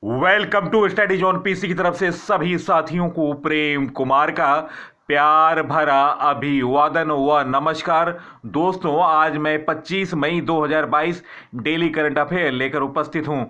Welcome to study zone PC की तरफ से सभी साथियों को प्रेम कुमार का प्यार भरा अभिवादन व नमस्कार। दोस्तों, आज मैं 25 मई 2022 डेली करंट अफेयर लेकर उपस्थित हूं।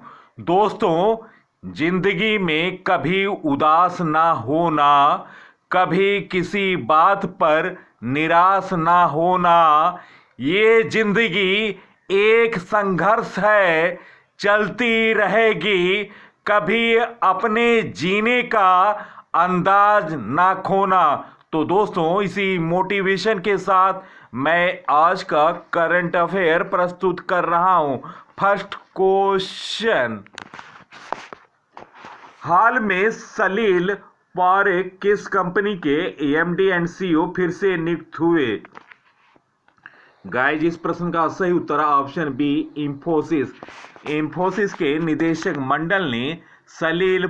दोस्तों, जिंदगी में कभी उदास ना होना, कभी किसी बात पर निराश ना होना, ये जिंदगी एक संघर्ष है, चलती रहेगी। कभी अपने जीने का अंदाज ना खोना। तो दोस्तों, इसी मोटिवेशन के साथ मैं आज का करंट अफेयर प्रस्तुत कर रहा हूं। फर्स्ट क्वेश्चन, हाल में सलील पारेख किस कंपनी के एमडी एंड सीईओ फिर से नियुक्त हुए? गाइस, इस प्रश्न का सही उत्तर ऑप्शन बी, इंफोसिस। इंफोसिस के निदेशक मंडल ने सलील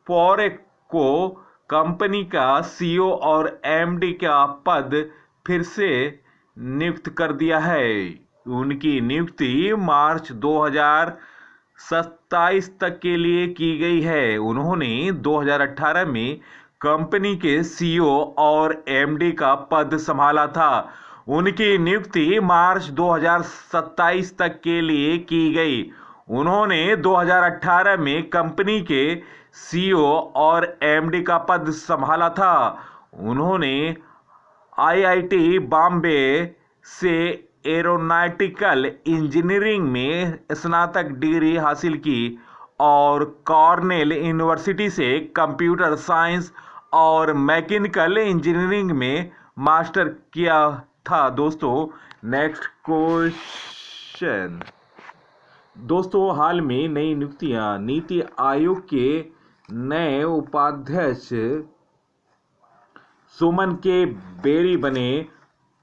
पारेख को कंपनी का सीईओ और एमडी का पद फिर से नियुक्त कर दिया है। उनकी नियुक्ति मार्च 2027 तक के लिए की गई है। उन्होंने 2018 में कंपनी के सीईओ और एमडी का पद संभाला था। उनकी नियुक्ति मार्च 2027 तक के लिए की गई। उन्होंने 2018 में कंपनी के सीईओ और एमडी का पद संभाला था। उन्होंने आईआईटी बॉम्बे से एरोनॉटिकल इंजीनियरिंग में स्नातक डिग्री हासिल की और कॉर्नेल यूनिवर्सिटी से कंप्यूटर साइंस और मैकेनिकल इंजीनियरिंग में मास्टर किया था। दोस्तों, नेक्स्ट क्वेश्चन। दोस्तों, हाल में नई नियुक्तियां, नीति आयोग के नए उपाध्यक्ष सुमन के बेरी बने।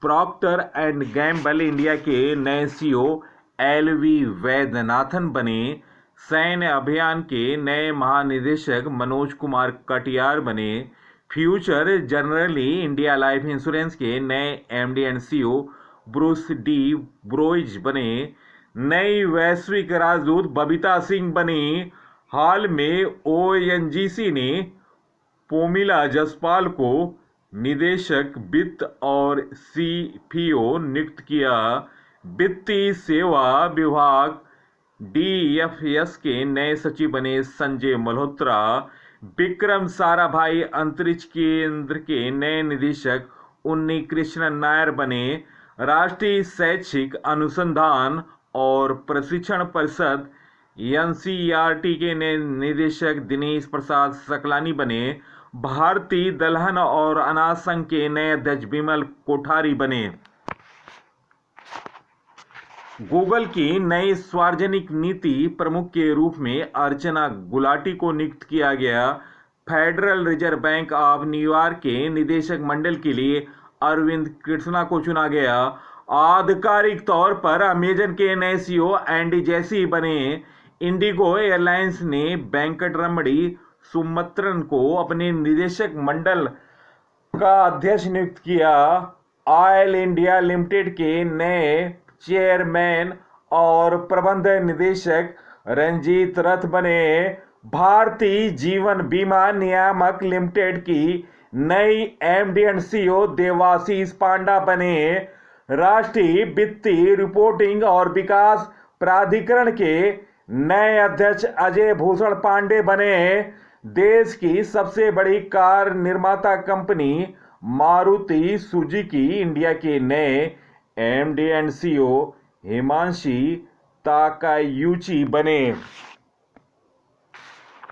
प्रॉक्टर एंड गैम्बल इंडिया के नए सीईओ एलवी वैद्यनाथन बने। सैन्य अभियान के नए महानिदेशक मनोज कुमार कटियार बने। Future generally India life insurance के नए MD and CEO Bruce D ब्रोइज बने। नई वैश्विक राजदूत बबीता सिंह बनी। हाल में ओएनजीसी ने पोमिला जसपाल को निदेशक वित्त और सीपीओ नियुक्त किया। वित्तीय सेवा विभाग डीएफएस के नए सचिव बने संजय मल्होत्रा। विक्रम साराभाई अंतरिक्ष केंद्र के नए निदेशक उन्नी कृष्णन नायर बने। राष्ट्रीय शैक्षिक अनुसंधान और प्रशिक्षण परिषद एनसीईआरटी के नए निदेशक दिनेश प्रसाद सकलानी बने। भारतीय दलहन और अनाज संघ के नए अध्यक्ष बिमल कोठारी बने। गूगल की नई सार्वजनिक नीति प्रमुख के रूप में अर्चना गुलाटी को नियुक्त किया गया। Federal reserve bank of New York के निदेशक मंडल के लिए अरविंद कृष्णा को चुना गया। आधिकारिक तौर पर अमेजन के नए सीईओ एंडी जैसी बने। इंडिगो एयरलाइंस ने वेंकटरमणी सुमत्रन को अपने निदेशक मंडल का अध्यक्ष नियुक्त किया। ऑयल इंडिया लिमिटेड के नए चेयरमैन और प्रबंध निदेशक रंजीत रथ बने। भारतीय जीवन बीमा नियामक लिमिटेड की नई एमडी एंड सीईओ देवाशीष पांडा बने। राष्ट्रीय वित्तीय रिपोर्टिंग और विकास प्राधिकरण के नए अध्यक्ष अजय भूषण पांडे बने। देश की सबसे बड़ी कार निर्माता कंपनी मारुति सुजुकी इंडिया के नए एमडी एंड सीईओ हिमांशी ताकायुची बने।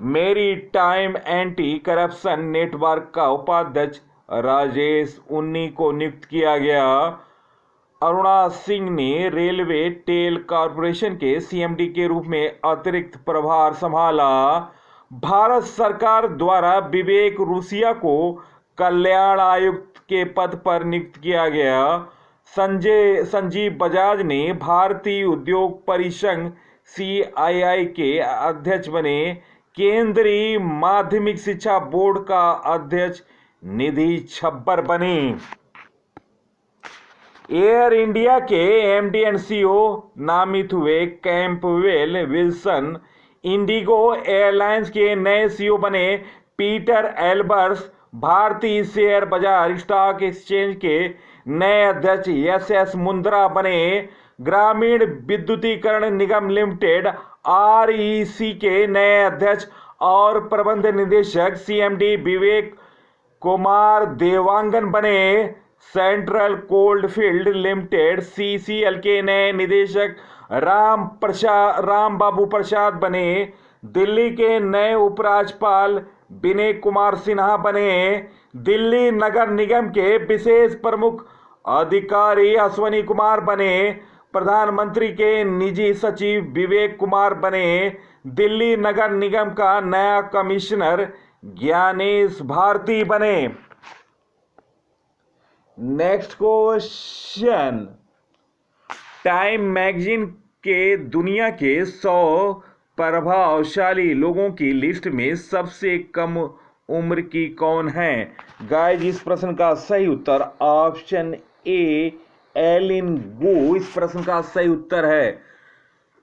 मेरी टाइम एंटी करप्शन नेटवर्क का उपाध्यक्ष राजेश उन्नी को नियुक्त किया गया। अरुणा सिंह ने रेलवे टेल कॉरपोरेशन के सीएमडी के रूप में अतिरिक्त प्रभार संभाला। भारत सरकार द्वारा विवेक रूसिया को कल्याण आयुक्त के पद पर नियुक्त किया गया। संजीव बजाज ने भारतीय उद्योग परिसंघ सीआईआई के अध्यक्ष बने। केंद्रीय माध्यमिक शिक्षा बोर्ड का अध्यक्ष निधि छब्बर बने। एयर इंडिया के एमडी एंड सीईओ नामित हुए कैंपबेल विल्सन इंडिगो एयरलाइंस के नए सीईओ बने पीटर एल्बर्स। भारतीय शेयर बाजार स्टॉक एक्सचेंज के नए अध्यक्ष एस मुंद्रा बने। ग्रामीण विद्युतीकरण निगम लिमिटेड आरईसी के नए अध्यक्ष और प्रबंध निदेशक सीएमडी विवेक कुमार देवांगन बने। सेंट्रल कोल्डफील्ड लिमिटेड सीसीएल के नए निदेशक राम बाबू प्रसाद बने। दिल्ली के नए उपराज्यपाल विनय कुमार सिन्हा बने। दिल्ली नगर निगम के विशेष प्रमुख अधिकारी अश्वनी कुमार बने। प्रधानमंत्री के निजी सचिव विवेक कुमार बने। दिल्ली नगर निगम का नया कमिश्नर ज्ञानेश भारती बने। नेक्स्ट क्वेश्चन, टाइम मैगजीन के दुनिया के 100 प्रभावशाली लोगों की लिस्ट में सबसे कम उम्र की कौन है? गाइस, इस प्रश्न का सही उत्तर ऑप्शन ए एलिन गू इस प्रश्न का सही उत्तर है।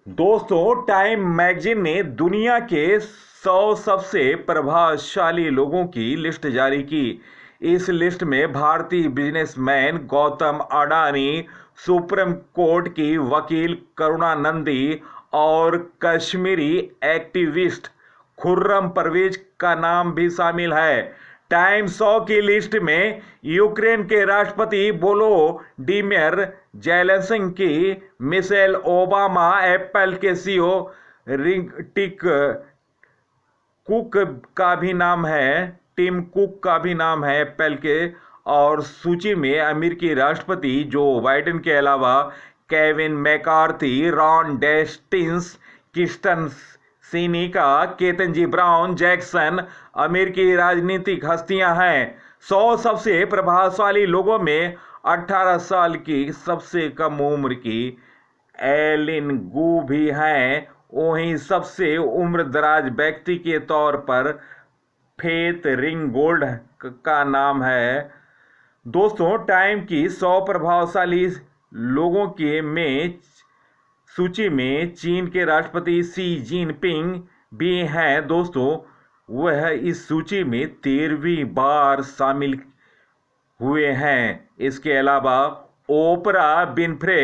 दोस्तों, टाइम मैगजीन ने दुनिया के 100 सबसे प्रभावशाली लोगों की लिस्ट जारी की। इस लिस्ट में भारतीय businessman Gautam Adani, supreme court की वकील करुणा नंदी और कश्मीरी एक्टिविस्ट खुर्रम परवेज का नाम भी शामिल है। टाइम 100 की लिस्ट में यूक्रेन के राष्ट्रपति Volodymyr Zelensky, Michelle Obama, Apple के सीईओ टिम कुक का भी नाम है एप्पल के। और सूची में अमेरिकी राष्ट्रपति जो बाइडेन के अलावा Kevin McCarthy, Ron DeSantis, Kyrsten Sinema, Ketanji Brown Jackson अमेरिकी राजनीतिक हस्तियां हैं। 100 सबसे प्रभावशाली लोगों में 18 साल की सबसे कम उम्र की एलिन गू भी हैं। वहीं सबसे उम्रदराज व्यक्ति के तौर पर फेथ रिंगगोल्ड का नाम है। दोस्तों, टाइम की 100 प्रभावशाली लोगों के सूची में चीन के राष्ट्रपति शी जिनपिंग भी हैं। दोस्तों, वह इस सूची में 13वीं बार शामिल हुए हैं। इसके अलावा ओपरा विनफ्रे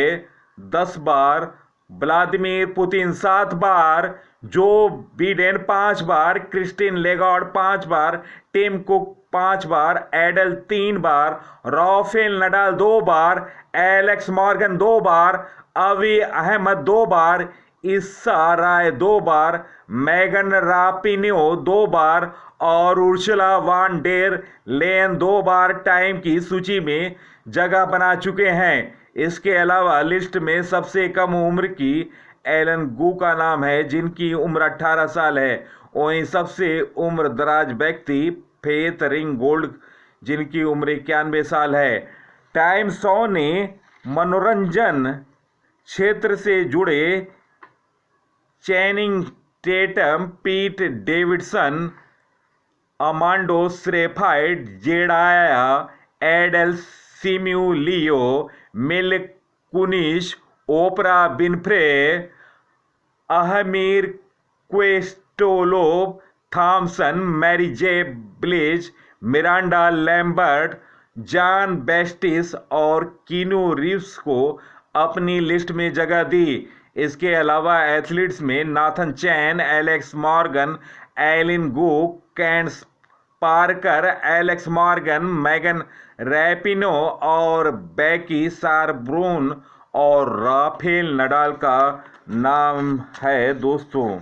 10 बार, व्लादिमीर पुतिन 7 बार, जो बिडेन 5 बार, क्रिस्टिन लेगार्ड 5 बार, टिम कुक 5 बार, एडल 3 बार, राफेल नडाल 2 बार, एलेक्स मॉर्गन 2 बार, अवी अहमद 2 बार, ईसा राय 2 बार, मैगन रापिनो 2 बार और उर्सुला वान डेर लेयन 2 बार टाइम की सूची में जगह बना चुके हैं। इसके अलावा लिस्ट में सबसे कम उम्र की एलन गू का नाम है, जिनकी उम्र 18 साल है। वहीं सबसे उम्र दराज व्यक्ति फेथ रिंगगोल्ड, जिनकी उम्र 91 साल है। टाइम 100 ने मनोरंजन क्षेत्र से जुड़े चैनिंग टेटम, पीट डेविडसन, अमांडो सेफ्राइड, जेडाया एडल, सिम्यू लियो, मिल कुनिश, ओपरा विनफ्रे, अहमीर क्वेस्टोलोव, थॉमसन, मैरी जे ब्लिज, मिरांडा लैम्बर्ट, जॉन बेस्टिस और कीनू रीव्स को अपनी लिस्ट में जगह दी। इसके अलावा एथलीट्स में Nathan Chen, Alex Morgan, Eileen Gu, Candace Parker, Alex Morgan, Megan Rapinoe और बैकी सारब्रून और राफेल नडाल का नाम है। दोस्तों,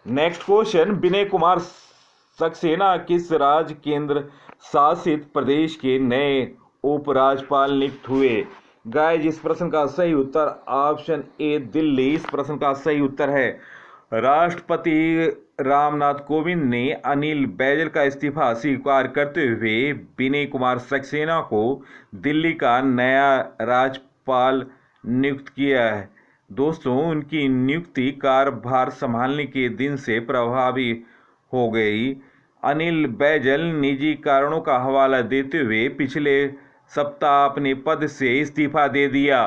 नेक्स्ट क्वेश्चन, विनय कुमार सक्सेना किस राज्य केंद्र शासित प्रदेश के नए उपराज्यपाल नियुक्त हुए? गाइस, इस प्रश्न का सही उत्तर ऑप्शन ए दिल्ली इस प्रश्न का सही उत्तर है। राष्ट्रपति रामनाथ कोविंद ने अनिल बैजल का इस्तीफा स्वीकार करते हुए विनय कुमार सक्सेना को दिल्ली का नया राज्यपाल नियुक्त किया है। दोस्तों, उनकी नियुक्ति कार्यभार संभालने के दिन से प्रभावी हो गई। अनिल बैजल निजी कारणों का हवाला देते हुए पिछले सप्ताह अपने पद से इस्तीफा दे दिया।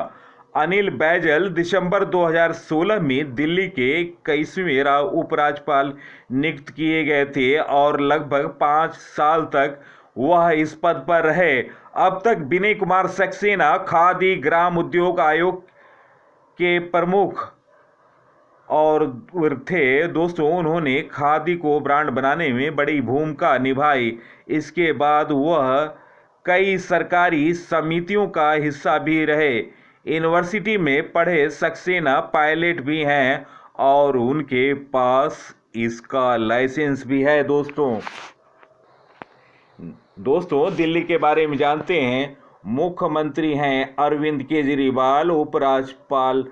अनिल बैजल दिसंबर 2016 में दिल्ली के 21वें उपराज्यपाल नियुक्त किए गए थे और लगभग 5 साल तक वह इस पद पर रहे। अब तक विनय कुमार सक्सेना खादी ग्राम उद्योग आयोग के प्रमुख और थे दोस्तों। उन्होंने खादी को ब्रांड बनाने में बड़ी भूमिका निभाई। इसके बाद वह कई सरकारी समितियों का हिस्सा भी रहे। यूनिवर्सिटी में पढ़े सक्सेना पायलट भी हैं और उनके पास इसका लाइसेंस भी है। दोस्तों दिल्ली के बारे में जानते हैं। मुख्यमंत्री हैं अरविंद केजरीवाल, उपराज्यपाल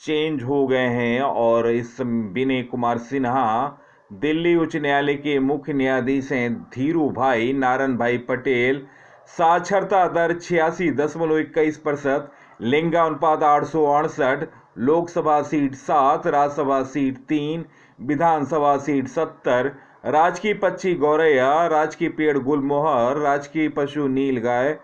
चेंज हो गए हैं और इस विनय कुमार सिन्हा दिल्ली उच्च न्यायालय के मुख्य न्यायाधीश हैं। धीरू भाई नारायण भाई पटेल, साक्षरता दर 86.21%, लिंगानुपात 868, लोकसभा सीट 7, राज्यसभा सीट 3, विधानसभा सीट 70, राजकीय पक्षी गौरैया, राजकीय पेड़ गुलमोहर, राजकीय पशु नीलगाय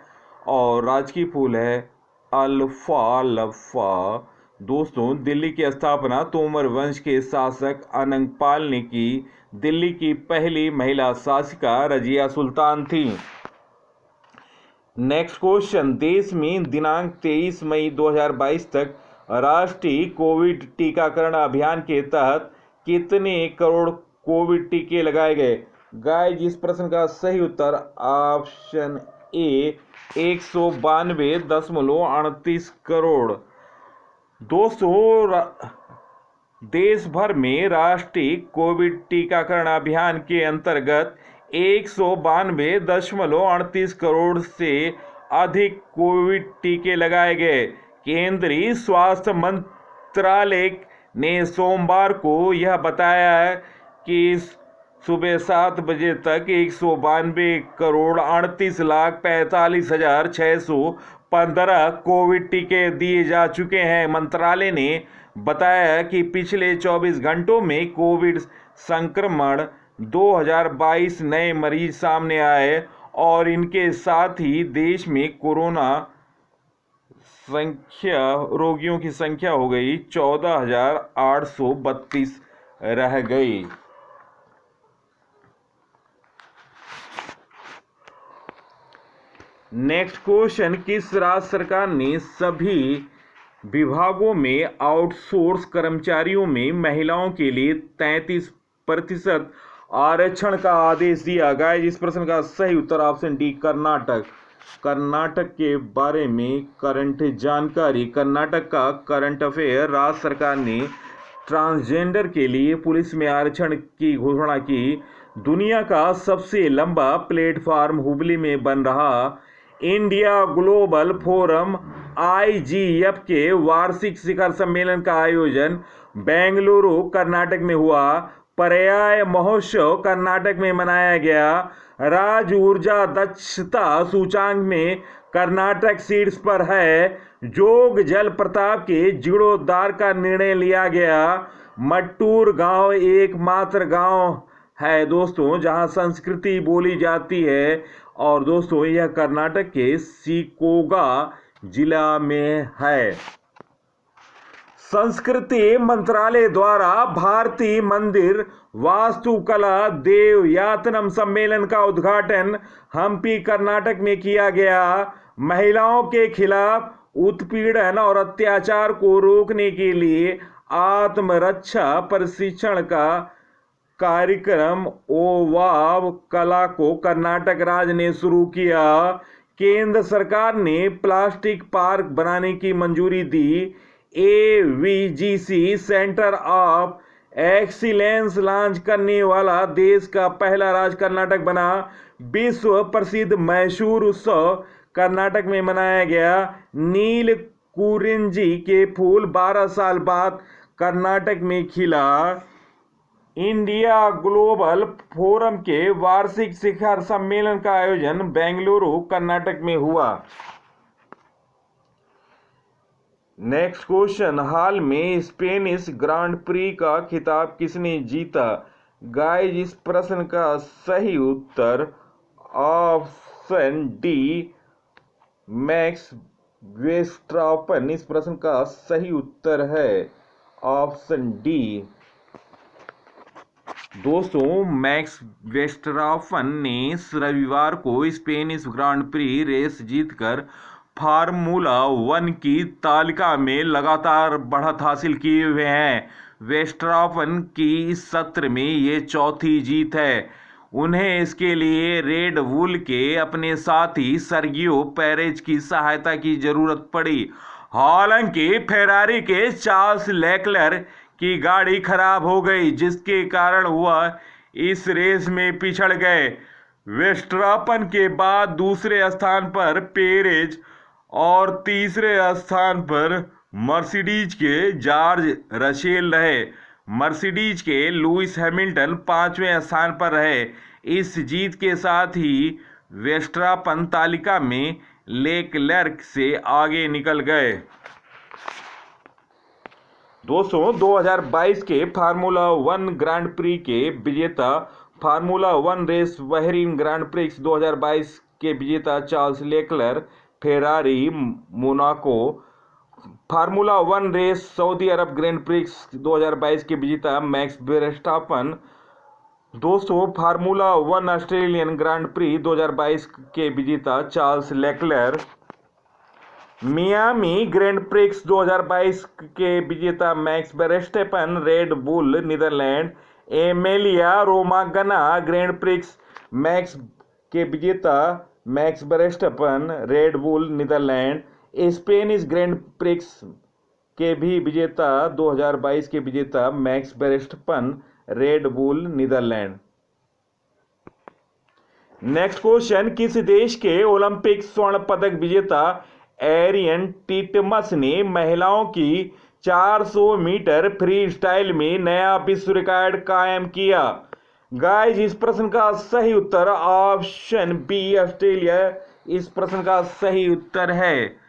और राजकीय फूल है अल्फाल्फा। दोस्तों दिल्ली की स्थापना तोमर वंश के शासक अनंगपाल ने की। दिल्ली की पहली महिला शासिका रजिया सुल्तान थी। नेक्स्ट क्वेश्चन, देश में दिनांक 23 मई 2022 तक राष्ट्रीय कोविड टीकाकरण अभियान के तहत कितने करोड़ कोविड टीके लगाए गए? गाइस इस प्रश्न का सही उत्तर ऑप्शन ए 192.38 करोड़। दोस्तों देश भर में राष्ट्रीय कोविड टीकाकरण अभियान के अंतर्गत 192.38 करोड़ से अधिक कोविड टीके लगाए गए। केंद्रीय स्वास्थ्य मंत्रालय ने सोमवार को यह बताया कि सुबह 7 बजे तक 192,38,45,615 कोविड टीके दिए जा चुके हैं। मंत्रालय ने बताया कि पिछले 24 घंटों में कोविड संक्रमण 2022 नए मरीज सामने आए और इनके साथ ही देश में कोरोना रोगियों की संख्या हो गई 14,832 रह गई। नेक्स्ट क्वेश्चन, किस राज्य सरकार ने सभी विभागों में आउटसोर्स कर्मचारियों में महिलाओं के लिए 33% आरक्षण का आदेश दिया? गाइस इस प्रश्न का सही उत्तर ऑप्शन डी कर्नाटक। कर्नाटक के बारे में करंट जानकारी। कर्नाटक का करंट अफेयर, राज्य सरकार ने ट्रांसजेंडर के लिए पुलिस में आरक्षण की घोषणा की। दुनिया का सबसे लंबा प्लेटफॉर्म हुबली में बन रहा। इंडिया ग्लोबल फोरम IGF के वार्षिक शिखर सम्मेलन का आयोजन बेंगलुरु कर्नाटक में हुआ। पर्याय महोत्सव कर्नाटक में मनाया गया। राज्य ऊर्जा दक्षता सूचांक में कर्नाटक शीर्ष पर है। जोग जलप्रपात के जीर्णोद्धार का निर्णय लिया गया। मट्टूर गांव एकमात्र गांव है दोस्तों जहां संस्कृति बोली जाती है और दोस्तों यह कर्नाटक के शिकोगा जिला में है। संस्कृति मंत्रालय द्वारा भारतीय मंदिर वास्तुकला देवयातनम सम्मेलन का उद्घाटन हम्पी कर्नाटक में किया गया। महिलाओं के खिलाफ उत्पीड़न और अत्याचार को रोकने के लिए आत्मरक्षा प्रशिक्षण का कार्यक्रम ओवाव कला को कर्नाटक राज्य ने शुरू किया। केंद्र सरकार ने प्लास्टिक पार्क बनाने की मंजूरी दी। AVGC centre of excellence launch करने वाला देश का पहला राज्य कर्नाटक बना। विश्व प्रसिद्ध मैसूर उत्सव कर्नाटक में मनाया गया। नील कुरिंजी के फूल 12 साल बाद कर्नाटक में खिला। इंडिया ग्लोबल फोरम के वार्षिक शिखर सम्मेलन का आयोजन बेंगलुरु कर्नाटक में हुआ। नेक्स्ट क्वेश्चन, हाल में स्पेनिश ग्रांड प्री का खिताब किसने जीता? गाइस इस प्रश्न का सही उत्तर ऑप्शन डी मैक्स वेस्ट्रापन? इस प्रश्न का सही उत्तर है ऑप्शन डी। दोस्तों, मैक्स वेस्टराफन ने रविवार को स्पेनिश ग्रांड प्री रेस जीतकर फार्मूला वन की तालिका में लगातार बढ़त हासिल किए हुए हैं। वेस्टराफन की इस सत्र में ये चौथी जीत है। उन्हें इसके लिए रेड बुल के अपने साथी सर्गियो पेरेज की सहायता की जरूरत पड़ी। हालांकि फेरारी के चार्ल्स लेक्लर की गाड़ी खराब हो गई, जिसके कारण वह इस रेस में पिछड़ गए। वेस्ट्रापन के बाद दूसरे स्थान पर पेरेज और तीसरे स्थान पर मर्सिडीज के जॉर्ज रसेल रहे। मर्सिडीज के लुइस हैमिल्टन 5वें स्थान पर रहे। इस जीत के साथ ही वेस्ट्रापन तालिका में लेक्लर्क से आगे निकल गए। दोस्तों, 2022 के फार्मूला वन ग्रांड प्री के विजेता, Formula One race Bahrain Grand Prix 2022 के विजेता Charles Leclerc, Ferrari Monaco, Formula One race Saudi Arab Grand Prix 2022 के विजेता मैक्स वेस्टरापन। दोस्तों, Formula One Australian Grand Prix 2022 के विजेता Charles Leclerc, Miami Grand Prix 2022 के विजेता Max Verstappen, Red Bull Netherland, Emilia Romagna Grand Prix Max के विजेता Max Verstappen, Red Bull Netherland, Spanish Grand Prix के भी विजेता 2022 के विजेता Max Verstappen, Red Bull Netherland. Next question, किस देश के ओलंपिक स्वर्ण पदक विजेता एरियन टिटमस ने महिलाओं की 400 मीटर फ्री स्टाइल में नया विश्व रिकॉर्ड कायम किया? गाइस, इस प्रश्न का सही उत्तर ऑप्शन बी ऑस्ट्रेलिया। इस प्रश्न का सही उत्तर है।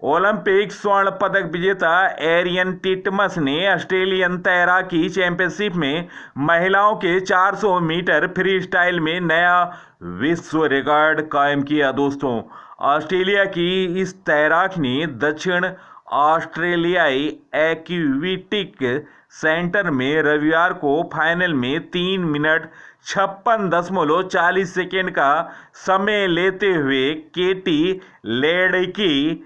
ओलंपिक स्वर्ण पदक विजेता एरियन टिटमस ने ऑस्ट्रेलियन तैराकी चैंपियनशिप में महिलाओं के 400 मीटर फ्री स्टाइल में नया विश्व रिकॉर्ड कायम किया। दोस्तों, ऑस्ट्रेलिया की इस तैराक ने दक्षिण ऑस्ट्रेलियाई एक्विटिक सेंटर में रविवार को फाइनल में 3 मिनट 56.40 सेकेंड का समय लेते हुए केटी लेडेकी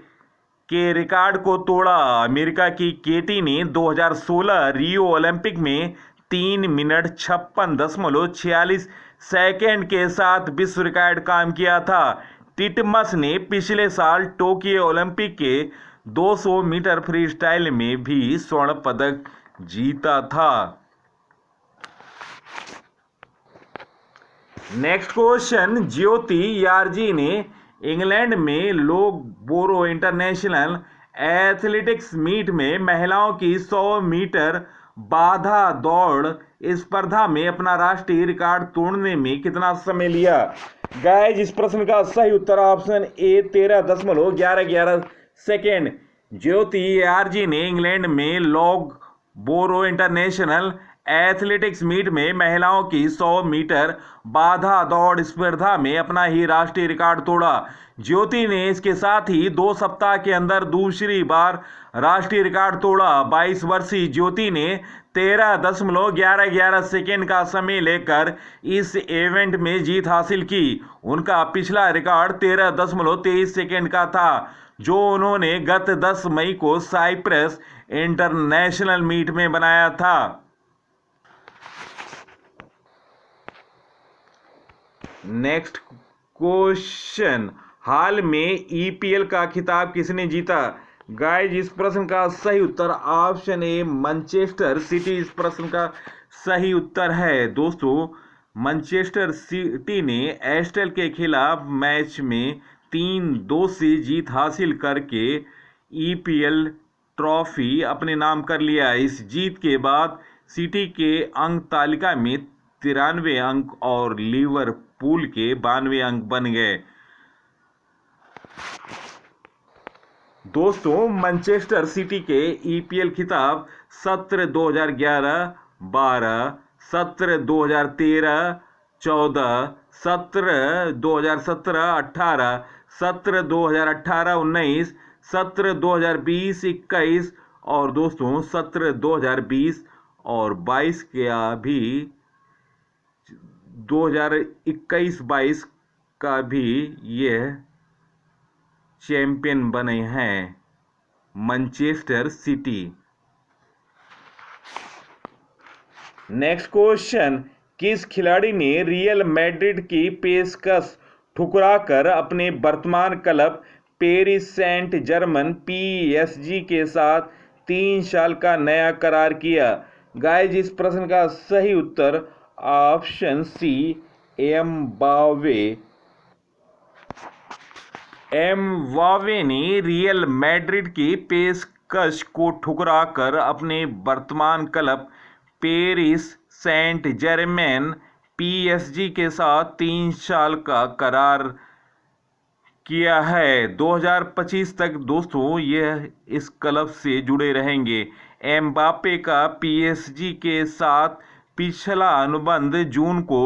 के रिकॉर्ड को तोड़ा। अमेरिका की केटी ने 2016 रियो ओलंपिक में 3 मिनट 56.46 सेकेंड के साथ विश्व रिकॉर्ड कायम किया था। टिटमस ने पिछले साल टोक्यो ओलंपिक के 200 मीटर फ्री स्टाइल में भी स्वर्ण पदक जीता था। नेक्स्ट क्वेश्चन, ज्योति यार्जी ने इंग्लैंड में लोगबोरो इंटरनेशनल एथलेटिक्स मीट में महिलाओं की 100 मीटर बाधा दौड़ स्पर्धा में अपना राष्ट्रीय रिकॉर्ड तोड़ने में कितना समय लिया? गाइस, इस प्रश्न का सही उत्तर ऑप्शन ए 13.1111 सेकेंड। ज्योति यार्जी ने इंग्लैंड में लोगबोरो इंटरनेशनल एथलेटिक्स मीट में महिलाओं की 100 मीटर बाधा दौड़ स्पर्धा में अपना ही राष्ट्रीय रिकॉर्ड तोड़ा। ज्योति ने इसके साथ ही 2 सप्ताह के अंदर दूसरी बार राष्ट्रीय रिकॉर्ड तोड़ा। 22 वर्षीय ज्योति ने 13.1111 सेकेंड का समय लेकर इस इवेंट में जीत हासिल की। उनका पिछला रिकॉर्ड 13.23 सेकेंड का था, जो उन्होंने गत 10 मई को साइप्रस इंटरनेशनल मीट में बनाया था। नेक्स्ट क्वेश्चन, हाल में ईपीएल का खिताब किसने जीता? गाइस, इस प्रश्न का सही उत्तर ऑप्शन ए मैनचेस्टर सिटी। इस प्रश्न का सही उत्तर है। दोस्तों, मैनचेस्टर सिटी ने एस्टल के खिलाफ मैच में 3-2 से जीत हासिल करके ईपीएल ट्रॉफी अपने नाम कर लिया। इस जीत के बाद सिटी के अंक तालिका में 93 अंक और लिवरपूल के 92 अंक बन गए। दोस्तों, मैनचेस्टर सिटी के ईपीएल खिताब सत्र 2011-12, सत्र 2013-14, सत्र 2017-18, सत्र 2018-19, सत्र 2020-21 और दोस्तों सत्र 2020 और 22 का भी 2021-22 का भी यह चैंपियन बने हैं मैनचेस्टर सिटी। नेक्स्ट क्वेश्चन, किस खिलाड़ी ने रियल मैड्रिड की पेशकश ठुकराकर अपने वर्तमान club Paris Saint Germain PSG के साथ 3 साल का नया करार किया? गाइस, इस प्रश्न का सही उत्तर ऑप्शन सी एम्बावे ने रियल मैड्रिड की पेशकश को ठुकराकर अपने वर्तमान club Paris Saint Germain PSG के साथ 3 साल का करार किया है। 2025 तक दोस्तों यह इस क्लब से जुड़े रहेंगे। एम्बापे का PSG के साथ पिछला अनुबंध जून को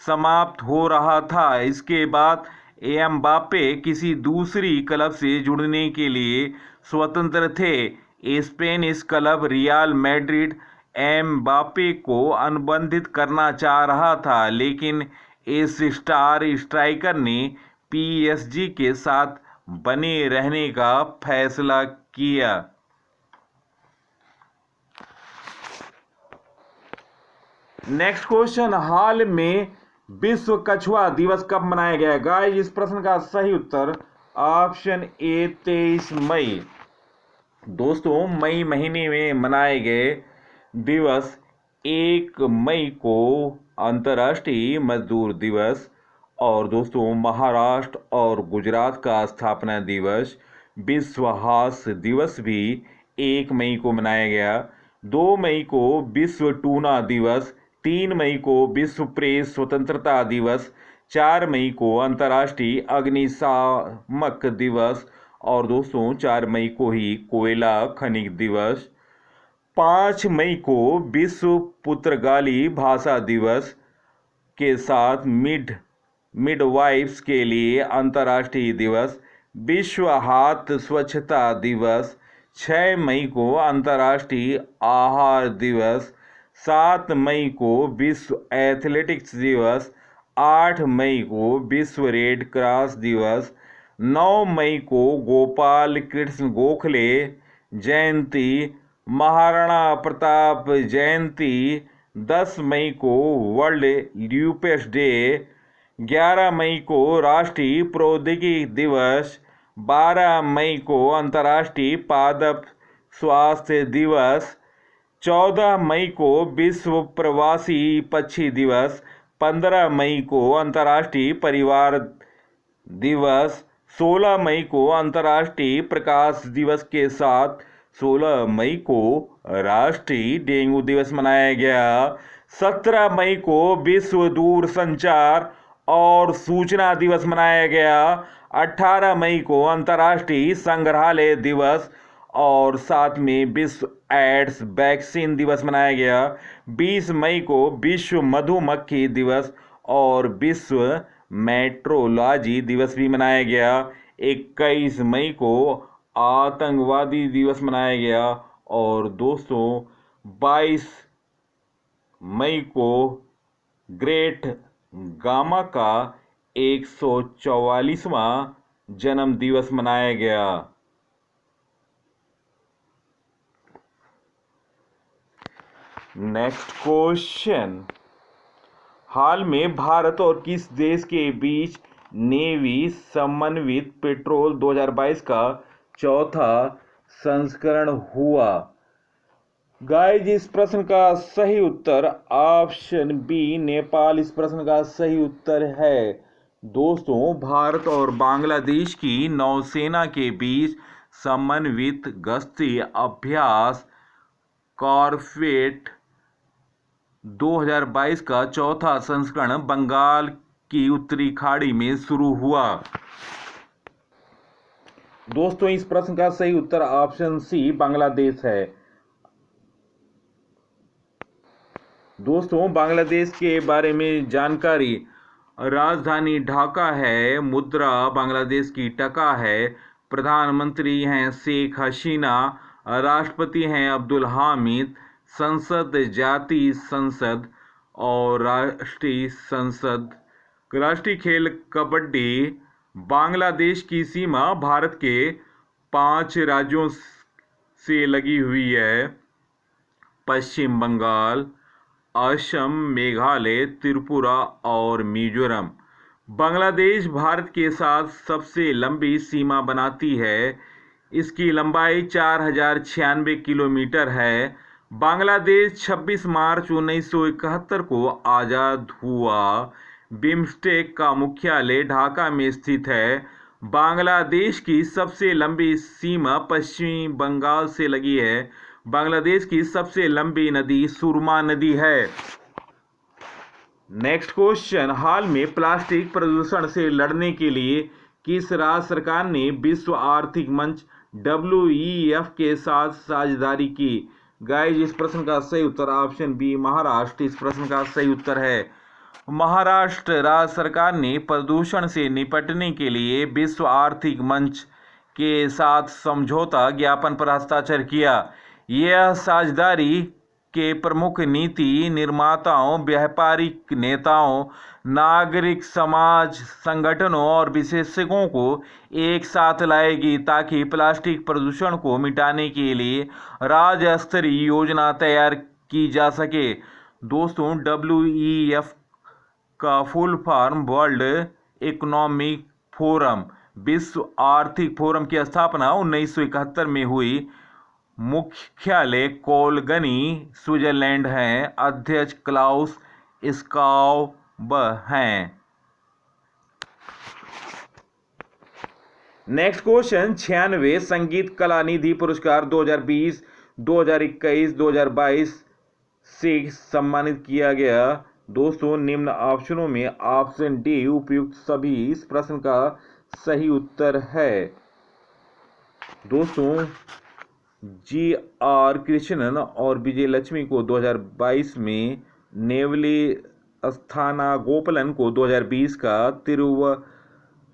समाप्त हो रहा था। इसके बाद एम्बापे किसी दूसरी क्लब से जुड़ने के लिए स्वतंत्र थे। Spanish club real Madrid Mbappe को अनुबंधित करना चाह रहा था, लेकिन इस स्टार स्ट्राइकर ने PSG के साथ बने रहने का फैसला किया। नेक्स्ट क्वेश्चन, हाल में विश्व कछुआ दिवस कब मनाया गया? गाइस, इस प्रश्न का सही उत्तर ऑप्शन ए 23 मई। दोस्तों, मई महीने में मनाए गए दिवस 1 मई को अंतर्राष्ट्रीय मजदूर दिवस और दोस्तों महाराष्ट्र और गुजरात का स्थापना दिवस, विश्व हास्य दिवस भी 1 मई को मनाया गया। 2 मई को विश्व टूना दिवस, 3 मई को विश्व प्रेस स्वतंत्रता दिवस, 4 मई को अंतर्राष्ट्रीय अग्निशामक दिवस और दोस्तों 4 मई को ही कोयला खनिज दिवस, 5 मई को विश्व पुर्तगाली भाषा दिवस के साथ मिडवाइफ्स के लिए अंतर्राष्ट्रीय दिवस, विश्व हाथ स्वच्छता दिवस, 6 मई को अंतर्राष्ट्रीय आहार दिवस, 7 मई को विश्व एथलेटिक्स दिवस, 8 मई को विश्व रेड क्रॉस दिवस, 9 मई को गोपाल कृष्ण गोखले जयंती, महाराणा प्रताप जयंती, 10 मई को वर्ल्ड ल्यूपस डे, 11 मई को राष्ट्रीय प्रौद्योगिकी दिवस, 12 मई को अंतर्राष्ट्रीय पादप स्वास्थ्य दिवस, 14 मई को विश्व प्रवासी पक्षी दिवस, 15 मई को अंतर्राष्ट्रीय परिवार दिवस, 16 मई को अंतर्राष्ट्रीय प्रकाश दिवस के साथ 16 मई को राष्ट्रीय डेंगू दिवस मनाया गया। 17 मई को विश्व दूरसंचार और सूचना दिवस मनाया गया। 18 मई को अंतर्राष्ट्रीय संग्रहालय दिवस और साथ में विश्व एड्स वैक्सीन दिवस मनाया गया। 20 मई को विश्व मधुमक्खी दिवस और विश्व मेट्रोलॉजी दिवस भी मनाया गया। 21 मई को आतंकवादी दिवस मनाया गया और दोस्तों 22 मई को ग्रेट गामा का 144वां जन्म दिवस मनाया गया। नेक्स्ट क्वेश्चन, हाल में भारत और किस देश के बीच नेवी समन्वित पेट्रोल 2022 का चौथा संस्करण हुआ? गाइस, इस प्रश्न का सही उत्तर ऑप्शन बी नेपाल इस प्रश्न का सही उत्तर है। दोस्तों, भारत और बांग्लादेश की नौसेना के बीच समन्वित गश्ती अभ्यास कॉर्वेट 2022 का चौथा संस्करण बंगाल की उत्तरी खाड़ी में शुरू हुआ। दोस्तों, इस प्रश्न का सही उत्तर ऑप्शन सी बांग्लादेश है। दोस्तों, बांग्लादेश के बारे में जानकारी, राजधानी ढाका है, मुद्रा बांग्लादेश की टका है, प्रधानमंत्री हैं शेख हसीना, राष्ट्रपति हैं अब्दुल हामिद, संसद जातीय संसद और राष्ट्रीय संसद। राष्ट्रीय खेल कबड्डी। बांग्लादेश की सीमा भारत के 5 राज्यों से लगी हुई है: पश्चिम बंगाल, असम, मेघालय, त्रिपुरा और मिजोरम। बांग्लादेश भारत के साथ सबसे लंबी सीमा बनाती है। इसकी लंबाई 4096 किलोमीटर है। बांग्लादेश 26 मार्च 1971 को आज़ाद हुआ। बिम्स्टेक का मुख्यालय ढाका में स्थित है। बांग्लादेश की सबसे लंबी सीमा पश्चिमी बंगाल से लगी है। बांग्लादेश की सबसे लंबी नदी सुरमा नदी है। नेक्स्ट क्वेश्चन, हाल में प्लास्टिक प्रदूषण से लड़ने के लिए किस राज्य सरकार ने विश्व आर्थिक मंच WEF के साथ साझेदारी की? गाइस, इस प्रश्न का सही उत्तर ऑप्शन बी महाराष्ट्र इस प्रश्न का सही उत्तर है। महाराष्ट्र राज्य सरकार ने प्रदूषण से निपटने के लिए विश्व आर्थिक मंच के साथ समझौता ज्ञापन पर हस्ताक्षर किया। यह साझेदारी के प्रमुख नीति निर्माताओं, व्यापारिक नेताओं, नागरिक समाज संगठनों और विशेषज्ञों को एक साथ लाएगी ताकि प्लास्टिक प्रदूषण को मिटाने के लिए राज्य स्तरीय योजना तैयार की जा सके। दोस्तों, WEF का full form world economic forum, विश्व आर्थिक फोरम की स्थापना 1971 में हुई। मुख्यालय कोलगनी, स्विट्जरलैंड है। अध्यक्ष क्लाउस स्काव हैं। नेक्स्ट क्वेश्चन, 96 संगीत कला निधि पुरस्कार 2020, 2021, 2022 से सम्मानित किया गया। दोस्तों, निम्न ऑप्शनों में ऑप्शन डी उपयुक्त सभी इस प्रश्न का सही उत्तर है। दोस्तों, GR कृष्णन और विजय लक्ष्मी को 2022 में, नेवली स्थानागोपालन को 2020 का,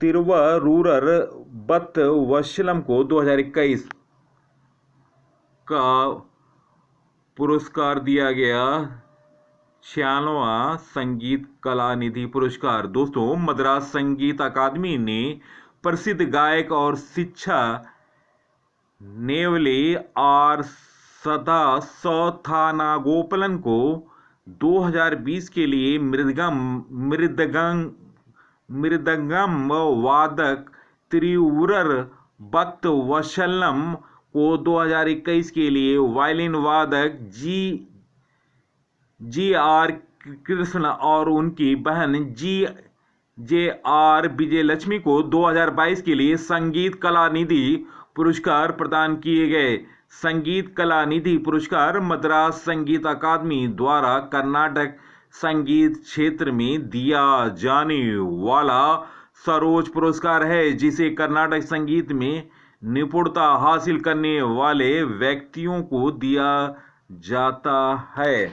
तिरुवरूर बत्त वत्सलम को 2021 का पुरस्कार दिया गया 96वां संगीत कला निधि पुरस्कार। दोस्तों, मद्रास संगीत अकादमी ने प्रसिद्ध गायक और शिक्षा नेवली आर सथानागोपालन को 2020 के लिए मृदंगम वादक, तिरुवरूर बत्त वत्सलम को 2021 के लिए वायलिन वादक GR कृष्ण और उनकी बहन JR विजयलक्ष्मी को 2022 के लिए संगीत कला निधि पुरस्कार प्रदान किए गए। संगीत कला निधि पुरस्कार मद्रास संगीत अकादमी द्वारा कर्नाटक संगीत क्षेत्र में दिया जाने वाला सर्वोच्च पुरस्कार है, जिसे कर्नाटक संगीत में निपुणता हासिल करने वाले व्यक्तियों को दिया जाता है।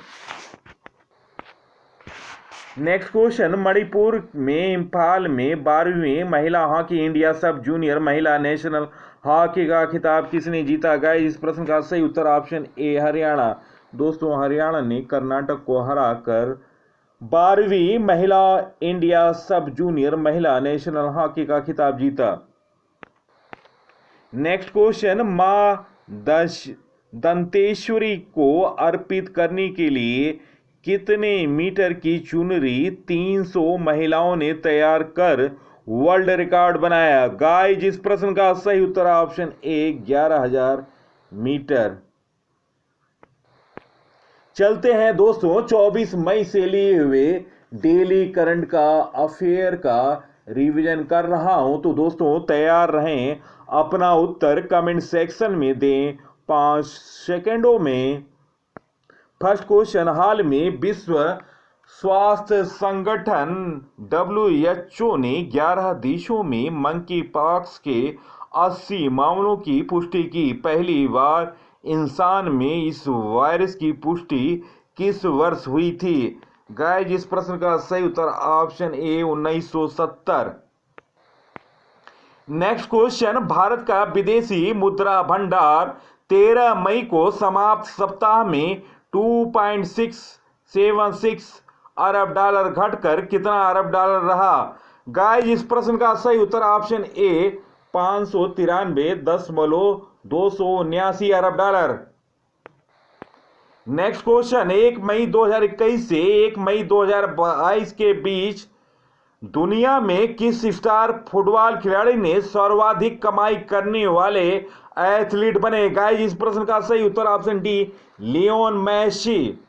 नेक्स्ट क्वेश्चन, मणिपुर में इम्फाल में 12वीं महिला हॉकी इंडिया सब जूनियर महिला नेशनल हॉकी का खिताब किसने जीता? गाइस, इस प्रश्न का सही उत्तर ऑप्शन ए हरियाणा। दोस्तों, हरियाणा ने कर्नाटक को हराकर 12वीं महिला इंडिया सब जूनियर महिला नेशनल हॉकी का खिताब जीता। नेक्स्ट क्वेश्चन, मां दंतेश्वरी को अर्पित करने के लिए कितने मीटर की चुनरी 300 महिलाओं ने तैयार कर वर्ल्ड रिकॉर्ड बनाया? गाइस, इस प्रश्न का सही उत्तर ऑप्शन ए 11,000 मीटर। चलते हैं दोस्तों, 24 मई से लिए हुए डेली करंट का अफेयर का रिवीजन कर रहा हूं, तो दोस्तों तैयार रहें। अपना उत्तर कमेंट सेक्शन में दें 5 सेकेंडों में। फर्स्ट क्वेश्चन, हाल में विश्व स्वास्थ्य संगठन WHO ने 11 देशों में मंकी पॉक्स के 80 मामलों की पुष्टि की। पहली बार इंसान में इस वायरस की पुष्टि किस वर्ष हुई थी? गाइस, इस प्रश्न का सही उत्तर option A 1970। Next question, Bharat का विदेशी मुद्रा भंडार 13 मई को समाप्त सप्ताह में 2.676 अरब डॉलर घटकर कितना अरब डॉलर रहा? गाइस, इस प्रश्न का सही उत्तर ऑप्शन ए 593.279 अरब डॉलर। नेक्स्ट क्वेश्चन, 1 मई 2021 से 1 मई 2022 के बीच दुनिया में किस स्टार फुटबॉल खिलाड़ी ने सर्वाधिक कमाई करने वाले एथलीट बने? गाइस, इस प्रश्न का सही उत्तर option D Lionel Messi.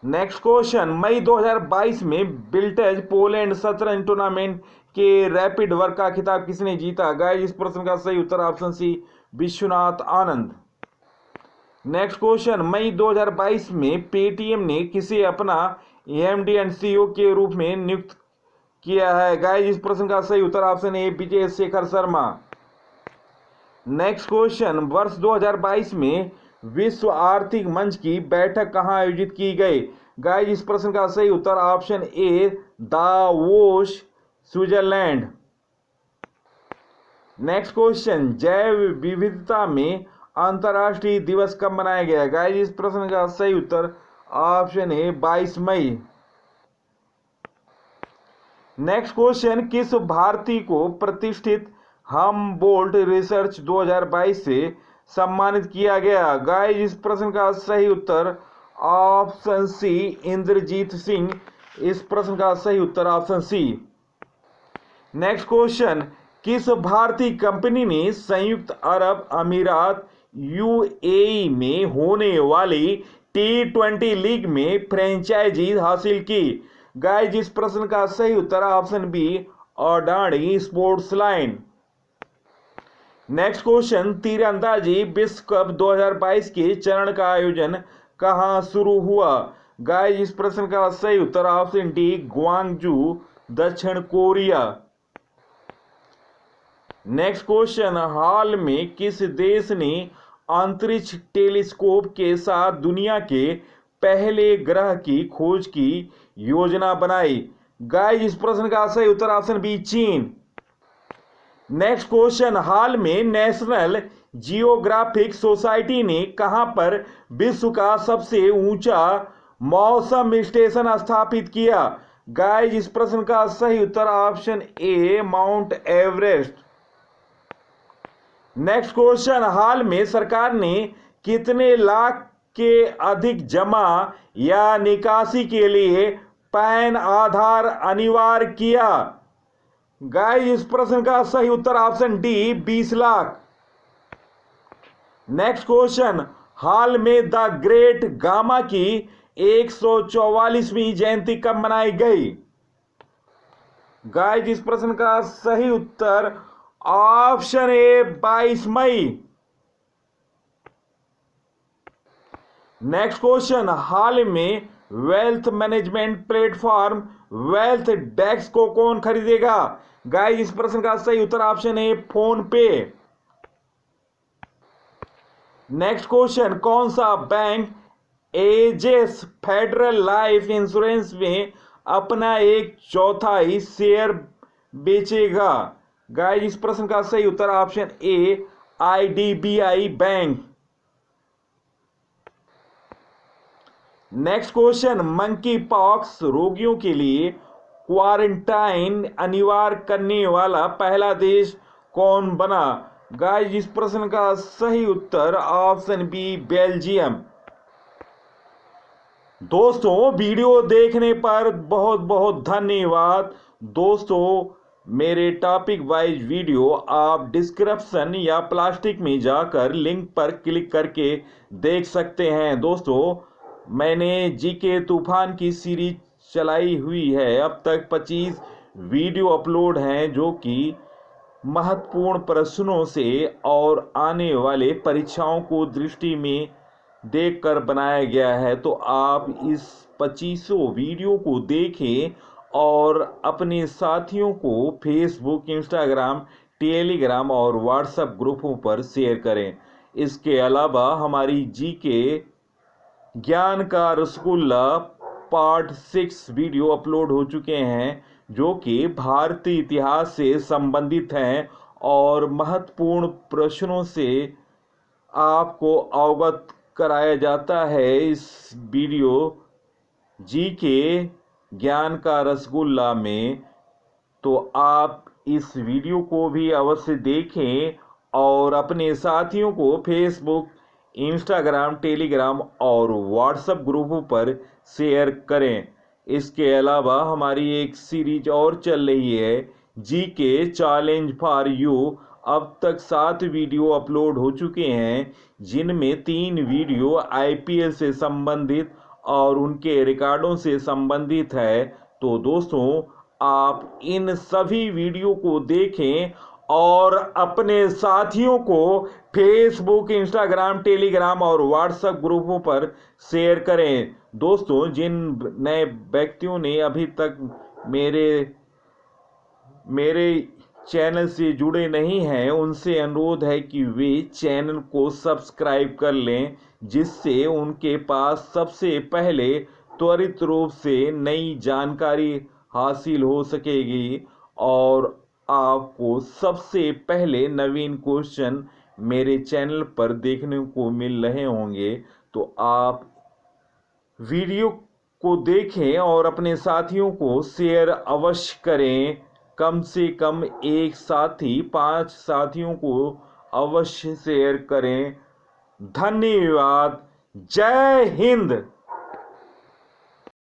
Next question, मई 2022 में बिल्टेज पोलैंड शतरंज टूर्नामेंट के रैपिड वर्क का खिताब किसने जीता? गाइस, इस प्रश्न का सही उत्तर option C Vishwanath Anand. Next question, मई 2022 में पेटीएम ने किसे अपना एमडी एंड सीईओ के रूप में नियुक्त किया है? गाइस, इस प्रश्न का सही उत्तर option A Vijay Shekhar Sharma. Next question, वर्ष 2022 में विश्व आर्थिक मंच की बैठक कहां आयोजित की गई? गाइस, इस प्रश्न का सही उत्तर option A Davos, Switzerland. Next question, जैव विविधता में अंतर्राष्ट्रीय दिवस कब मनाया गया? गाइस, इस प्रश्न का सही उत्तर ऑप्शन ए 22 मई। नेक्स्ट क्वेश्चन, किस भारतीय को प्रतिष्ठित हमबोल्ट रिसर्च 2022 से सम्मानित किया गया? गाइस, इस प्रश्न का सही उत्तर ऑप्शन सी इंद्रजीत सिंह। इस प्रश्न का सही उत्तर ऑप्शन सी। नेक्स्ट क्वेश्चन, किस भारतीय कंपनी ने संयुक्त अरब अमीरात यूएई में होने वाली T20 लीग में फ्रेंचाइजी हासिल की? गाइस, इस प्रश्न का सही उत्तर option B Adani Sportsline. Next question, तीरंदाजी विश्व कप 2022 के चरण का आयोजन कहां शुरू हुआ? गाइस, इस प्रश्न का सही उत्तर ऑप्शन डी ग्वांगजू, दक्षिण कोरिया। नेक्स्ट क्वेश्चन, हाल में किस देश ने अंतरिक्ष टेलीस्कोप के साथ दुनिया के पहले ग्रह की खोज की योजना बनाई? गाइस, इस प्रश्न का सही उत्तर ऑप्शन बी चीन। नेक्स्ट क्वेश्चन, हाल में नेशनल जियोग्राफिक सोसाइटी ने कहां पर विश्व का सबसे ऊंचा मौसम स्टेशन स्थापित किया? गाइस, इस प्रश्न का सही उत्तर option A Mount Everest. Next question, हाल में सरकार ने कितने लाख के अधिक जमा या निकासी के लिए पैन आधार अनिवार्य किया? गाइस, इस प्रश्न का सही उत्तर option D 20 lakh. Next question, हाल में द ग्रेट गामा की 144वीं जयंती कब मनाई गई? गाइस, इस प्रश्न का सही उत्तर ऑप्शन ए 22 मई। नेक्स्ट क्वेश्चन, हाल में wealth management platform Wealth Desk को कौन खरीदेगा? गाइस, इस प्रश्न का सही उत्तर option A PhonePe. Next question, कौन सा bank Ageas Federal Life Insurance में अपना 1/4 शेयर बेचेगा? गाइस, इस प्रश्न का सही उत्तर option A IDBI bank. Next question, monkeypox रोगियों के लिए क्वारंटाइन अनिवार्य करने वाला पहला देश कौन बना? गाइस, इस प्रश्न का सही उत्तर ऑप्शन बी बेल्जियम। दोस्तों, वीडियो देखने पर बहुत बहुत धन्यवाद। दोस्तों, मेरे टॉपिक वाइज वीडियो आप डिस्क्रिप्शन या प्लास्टिक में जाकर लिंक पर क्लिक करके देख सकते हैं। दोस्तों, मैंने जीके तूफान की सीरीज चलाई हुई है। अब तक 25 वीडियो अपलोड हैं जो कि महत्वपूर्ण प्रश्नों से और आने वाले परीक्षाओं को दृष्टि में देखकर बनाया गया है। तो आप इस 25 वीडियो को देखें और अपने साथियों को फेसबुक, इंस्टाग्राम, टेलीग्राम और व्हाट्सएप ग्रुपों पर शेयर करें। इसके अलावा हमारी जीके ज्ञान का रसगुल्ला पार्ट 6 वीडियो अपलोड हो चुके हैं, जो कि भारतीय इतिहास से संबंधित हैं और महत्वपूर्ण प्रश्नों से आपको अवगत कराया जाता है। इस वीडियो जी के ज्ञान का रसगुल्ला में, तो आप इस वीडियो को भी अवश्य देखें और अपने साथियों को फेसबुक, इंस्टाग्राम, टेलीग्राम और व्हाट्सएप ग्रुपों पर शेयर करें। इसके अलावा हमारी एक सीरीज और चल रही है, जी के चैलेंज फॉर यू। अब तक 7 वीडियो अपलोड हो चुके हैं, जिनमें 3 वीडियो आईपीएल से संबंधित और उनके रिकॉर्डों से संबंधित है। तो दोस्तों, आप इन सभी वीडियो को देखें और अपने साथियों को फेसबुक, इंस्टाग्राम, टेलीग्राम और व्हाट्सएप ग्रुपों पर शेयर करें। दोस्तों, जिन नए व्यक्तियों ने अभी तक मेरे चैनल से जुड़े नहीं हैं, उनसे अनुरोध है कि वे चैनल को सब्सक्राइब कर लें, जिससे उनके पास सबसे पहले त्वरित रूप से नई जानकारी हासिल हो सकेगी और आपको सबसे पहले नवीन क्वेश्चन मेरे चैनल पर देखने को मिल रहे होंगे। तो आप वीडियो को देखें और अपने साथियों को शेयर अवश्य करें। कम से कम एक साथी 5 साथियों को अवश्य शेयर करें। धन्यवाद। जय हिंद।